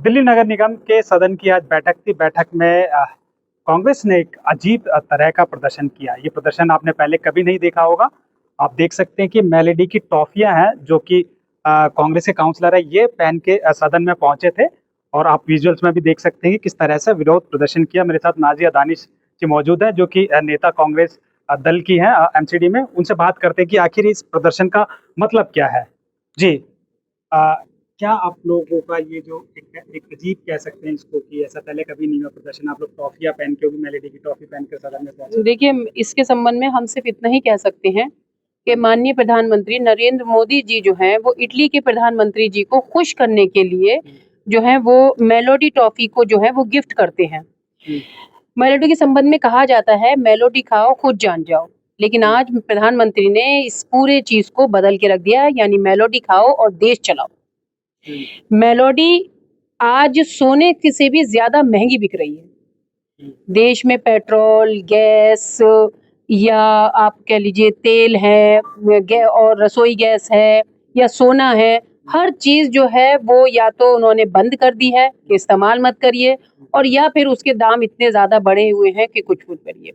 दिल्ली नगर निगम के सदन की आज बैठक थी। बैठक में कांग्रेस ने एक अजीब तरह का प्रदर्शन किया। ये प्रदर्शन आपने पहले कभी नहीं देखा होगा। आप देख सकते हैं कि मेलेडी की टॉफियां हैं जो कि कांग्रेस के काउंसलर है, ये पहन के सदन में पहुंचे थे। और आप विजुअल्स में भी देख सकते हैं कि किस तरह से विरोध प्रदर्शन किया। मेरे साथ नाजिया दानिश जी मौजूद है जो कि नेता कांग्रेस दल की है एमसीडी में। उनसे बात करते हैं कि आखिर इस प्रदर्शन का मतलब क्या है। जी, क्या आप लोगों का ये जो एक अजीब कह सकते हैं इसको कि ऐसा पहले कभी नहीं हुआ प्रदर्शन, आप लोग टॉफियां पहन के, मेलेडी की टॉफी पहन के सदन में पहुंचे। देखिए, इसके संबंध में हम सिर्फ इतना ही कह सकते हैं कि माननीय प्रधानमंत्री नरेंद्र मोदी जी जो हैं वो इटली के प्रधानमंत्री जी को खुश करने के लिए जो है वो मेलोडी टॉफी को जो है वो गिफ्ट करते हैं। मेलोडी के संबंध में कहा जाता है मेलोडी खाओ खुद जान जाओ, लेकिन आज प्रधानमंत्री ने इस पूरे चीज को बदल के रख दिया, यानी मेलोडी खाओ और देश चलाओ। मेलोडी आज सोने से भी ज्यादा महंगी बिक रही है। देश में पेट्रोल, गैस या आप कह लीजिए तेल है और रसोई गैस है या सोना है, हर चीज जो है वो या तो उन्होंने बंद कर दी है कि इस्तेमाल मत करिए, और या फिर उसके दाम इतने ज्यादा बढ़े हुए हैं कि कुछ मत करिए।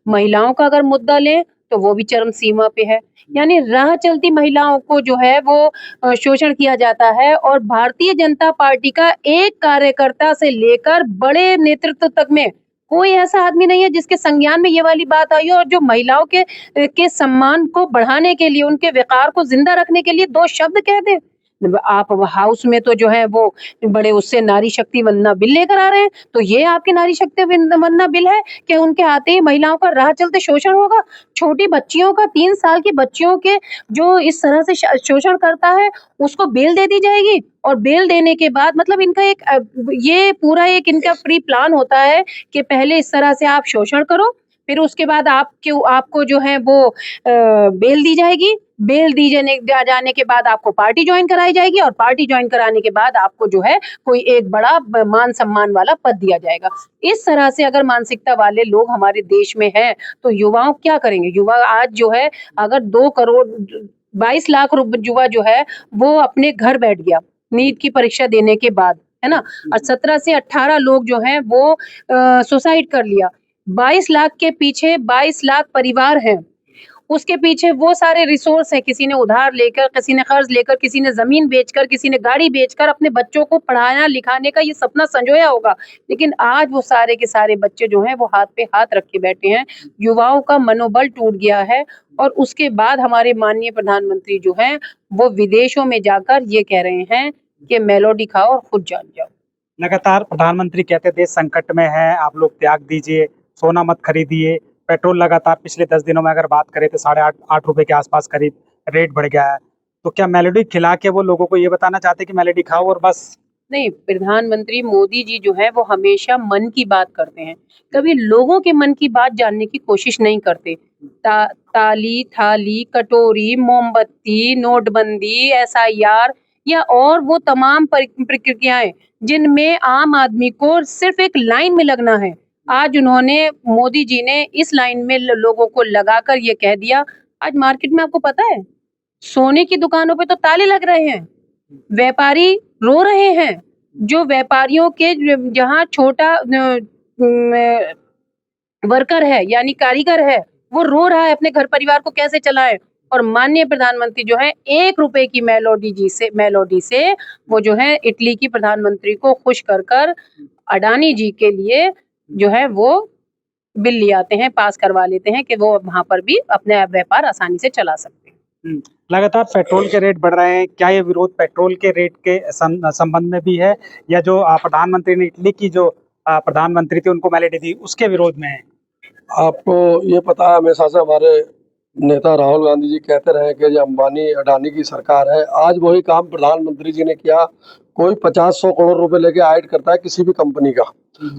महिलाओं का अगर मुद्दा लें तो वो भी चरम सीमा पे है, यानी राह चलती महिलाओं को जो है वो शोषण किया जाता है। और भारतीय जनता पार्टी का एक कार्यकर्ता से लेकर बड़े नेतृत्व तक में कोई ऐसा आदमी नहीं है जिसके संज्ञान में ये वाली बात आई हो। और जो महिलाओं के सम्मान को बढ़ाने के लिए, उनके वक़ार को जिंदा रखने के लिए दो शब्द कह दे। आप हाउस में तो जो है वो बड़े उससे नारी शक्ति वंदना बिल लेकर आ रहे हैं, तो ये आपके नारी शक्ति वंदना बिल है कि उनके आते ही महिलाओं का राह चलते शोषण होगा। छोटी बच्चियों का, 3 साल की बच्चियों के जो इस तरह से शोषण करता है उसको बेल दे दी जाएगी। और बेल देने के बाद मतलब इनका एक ये पूरा एक इनका प्री प्लान होता है कि पहले इस तरह से आप शोषण करो, फिर उसके बाद आपको जो है वो बेल दी जाएगी। बेल दी जाने के बाद आपको पार्टी ज्वाइन कराई जाएगी, और पार्टी ज्वाइन कराने के बाद आपको जो है कोई एक बड़ा मान सम्मान वाला पद दिया जाएगा। इस तरह से अगर मानसिकता वाले लोग हमारे देश में हैं तो युवाओं क्या करेंगे। युवा आज जो है अगर 2 करोड़ 22 लाख युवा जो है वो अपने घर बैठ गया नीट की परीक्षा देने के बाद, है ना। और 17 से 18 लोग जो हैं वो सुसाइड कर लिया। 22 लाख के पीछे 22 लाख परिवार हैं, उसके पीछे वो सारे रिसोर्स हैं। किसी ने उधार लेकर, किसी ने कर्ज लेकर, किसी ने जमीन बेचकर, किसी ने गाड़ी बेचकर अपने बच्चों को पढ़ाना लिखाने का ये सपना संजोया होगा। लेकिन आज वो सारे के सारे बच्चे जो हैं वो हाथ पे हाथ रख के बैठे हैं। युवाओं का मनोबल टूट गया है। और उसके बाद हमारे माननीय प्रधानमंत्री जो हैं वो विदेशों में जाकर ये कह रहे हैं कि मेलोडी खाओ और खुद जान जाओ। लगातार प्रधानमंत्री कहते देश संकट में है, आप लोग त्याग दीजिए, सोना मत खरीदिए। पेट्रोल लगातार पिछले 10 दिनों में अगर बात करें तो 8.5 रुपए के आसपास करीब रेट बढ़ गया है। तो क्या मेलोडी खिला के वो लोगों को ये बताना चाहते हैं कि मेलोडी खाओ और बस? नहीं, प्रधानमंत्री मोदी जी जो है वो हमेशा मन की बात करते हैं, कभी लोगों के मन की बात जानने की कोशिश नहीं करते। ताली, थाली, कटोरी, मोमबत्ती, नोटबंदी, SIR या और वो तमाम प्रक्रियाएं जिनमें आम आदमी को सिर्फ एक लाइन में लगना है, आज उन्होंने, मोदी जी ने इस लाइन में लोगों को लगाकर ये कह दिया। आज मार्केट में आपको पता है, सोने की दुकानों पे तो ताले लग रहे हैं, व्यापारी रो रहे हैं। जो व्यापारियों के जहाँ छोटा वर्कर है यानी कारीगर है, वो रो रहा है अपने घर परिवार को कैसे चलाए। और माननीय प्रधानमंत्री जो है 1 रुपए की मेलोडी से वो जो है इटली की प्रधानमंत्री को खुश कर कर अडानी जी के लिए जो है वो बिल ले आते हैं, पास करवा लेते हैं कि वो वहां पर भी अपने व्यापार आसानी से चला सकते हैं। लगातार पेट्रोल के रेट बढ़ रहे हैं, क्या ये विरोध पेट्रोल के रेट के संबंध में भी है, या जो प्रधानमंत्री ने इटली की जो प्रधानमंत्री थी उनको मेलोडी दी उसके विरोध में है? आपको ये पता है, हमेशा से हमारे नेता राहुल गांधी जी कहते रहे कि ये अंबानी अडानी की सरकार है। आज वही काम प्रधानमंत्री जी ने किया। कोई 50-100 करोड़ रुपए लेके ऐड करता है किसी भी कंपनी का,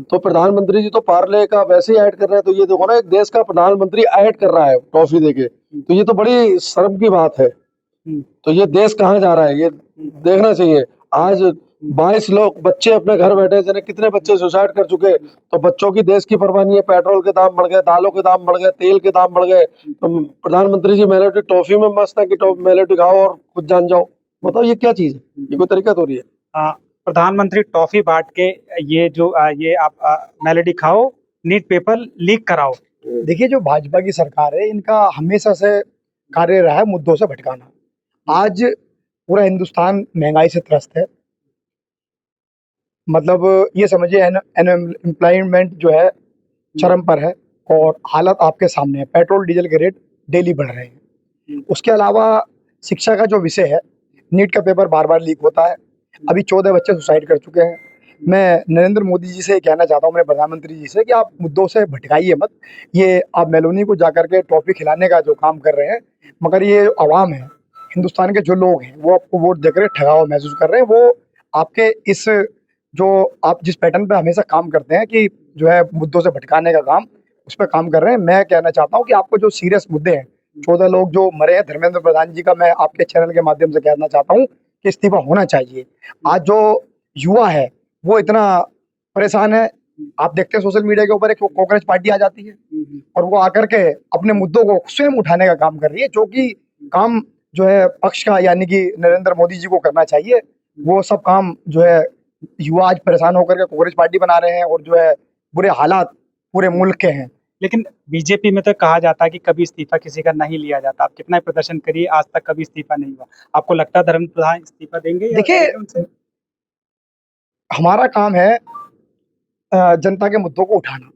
तो प्रधानमंत्री जी तो पार्ले का वैसे ही ऐड कर रहे हैं। तो ये देखो ना, एक देश का प्रधानमंत्री ऐड कर रहा है टॉफी देके, तो ये तो बड़ी शर्म की बात है। तो ये देश कहाँ जा रहा है, ये देखना चाहिए। आज 22 लोग बच्चे अपने घर बैठे, जिन्हें कितने बच्चे सुसाइड कर चुके। तो बच्चों की देश की परवाह नहीं है। पेट्रोल के दाम बढ़ गए, दालों के दाम बढ़ गए, तेल के दाम बढ़ गए। तो प्रधानमंत्री जी मेलोडी टॉफी में मस्त है कि मेलोडी खाओ और खुद जान जाओ। बताओ ये क्या चीज है, ये कोई तरीका तो नहीं है। प्रधानमंत्री टॉफी बांट के ये जो ये आप मेलोडी खाओ, नीट पेपर लीक कराओ। देखिए, जो भाजपा की सरकार है, इनका हमेशा से कार्य रहा है मुद्दों से भटकाना। आज पूरा हिंदुस्तान महंगाई से त्रस्त है। मतलब ये समझिए अनएम्प्लॉयमेंट जो है चरम पर है और हालत आपके सामने है। पेट्रोल डीजल के रेट डेली बढ़ रहे हैं। उसके अलावा शिक्षा का जो विषय है, नीट का पेपर बार बार लीक होता है। अभी 14 बच्चे सुसाइड कर चुके हैं। मैं नरेंद्र मोदी जी से कहना चाहता हूँ, मेरे प्रधानमंत्री जी से, कि आप मुद्दों से भटकाइए मत। ये आप मेलोनी को जाकर के ट्रॉफी खिलाने का जो काम कर रहे हैं, मगर ये आवाम है, हिंदुस्तान के जो लोग हैं, वो आपको वोट देकर ठगावा महसूस कर रहे हैं। वो आपके इस जो आप जिस पैटर्न पे हमेशा काम करते हैं कि जो है मुद्दों से भटकाने का काम, उस पर काम कर रहे हैं। मैं कहना चाहता हूँ कि आपको जो सीरियस मुद्दे हैं, 14 लोग जो मरे हैं, धर्मेंद्र प्रधान जी का मैं आपके चैनल के माध्यम से कहना चाहता हूँ कि इस्तीफा होना चाहिए। आज जो युवा है वो इतना परेशान है। आप देखते हैं सोशल मीडिया के ऊपर एक कांग्रेस पार्टी आ जाती है और वो आकर के अपने मुद्दों को स्वयं उठाने का काम कर रही है, जो कि काम जो है पक्ष का यानी कि नरेंद्र मोदी जी को करना चाहिए। वो सब काम जो है युवा आज परेशान होकर के कांग्रेस पार्टी बना रहे हैं और जो है बुरे हालात पूरे मुल्क के हैं। लेकिन बीजेपी में तो कहा जाता है कि कभी इस्तीफा किसी का नहीं लिया जाता। आप कितना प्रदर्शन करिए, आज तक कभी इस्तीफा नहीं हुआ। आपको लगता है धर्मेंद्र प्रधान इस्तीफा देंगे? देखिए, हमारा काम है जनता के मुद्दों को उठाना।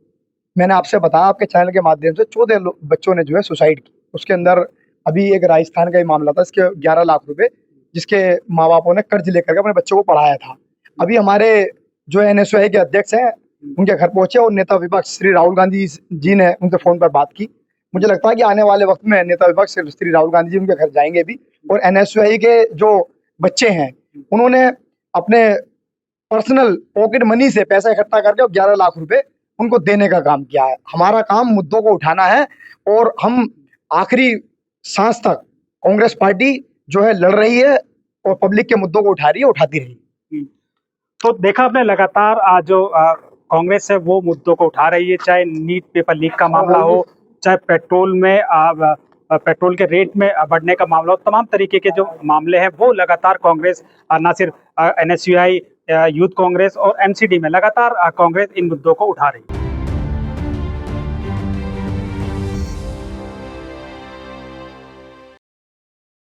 मैंने आपसे बताया आपके चैनल के माध्यम से, 14 बच्चों ने जो है सुसाइड की। उसके अंदर अभी एक राजस्थान का ही मामला था, इसके 11 लाख रुपए जिसके माँ बापों ने कर्ज लेकर के अपने बच्चों को पढ़ाया था। अभी हमारे जो NSUI के अध्यक्ष हैं, उनके घर पहुंचे और नेता विपक्ष श्री राहुल गांधी जी ने उनसे फोन पर बात की। मुझे लगता है कि आने वाले वक्त में नेता विपक्ष श्री राहुल गांधी जी उनके घर जाएंगे भी। और NSUI के जो बच्चे हैं, उन्होंने अपने पर्सनल पॉकेट मनी से पैसा इकट्ठा करके 11 लाख रुपए उनको देने का काम किया है। हमारा काम मुद्दों को उठाना है और हम आखिरी सांस तक कांग्रेस पार्टी जो है लड़ रही है और पब्लिक के मुद्दों को उठा रही है, उठाती रही। तो देखा आपने लगातार जो कांग्रेस है वो मुद्दों को उठा रही है, चाहे नीट पेपर लीक का मामला हो, चाहे पेट्रोल में पेट्रोल के रेट में बढ़ने का मामला हो। तमाम तरीके के जो मामले हैं वो लगातार कांग्रेस, ना सिर्फ NSUI, यूथ कांग्रेस और MCD में लगातार कांग्रेस इन मुद्दों को उठा रही है।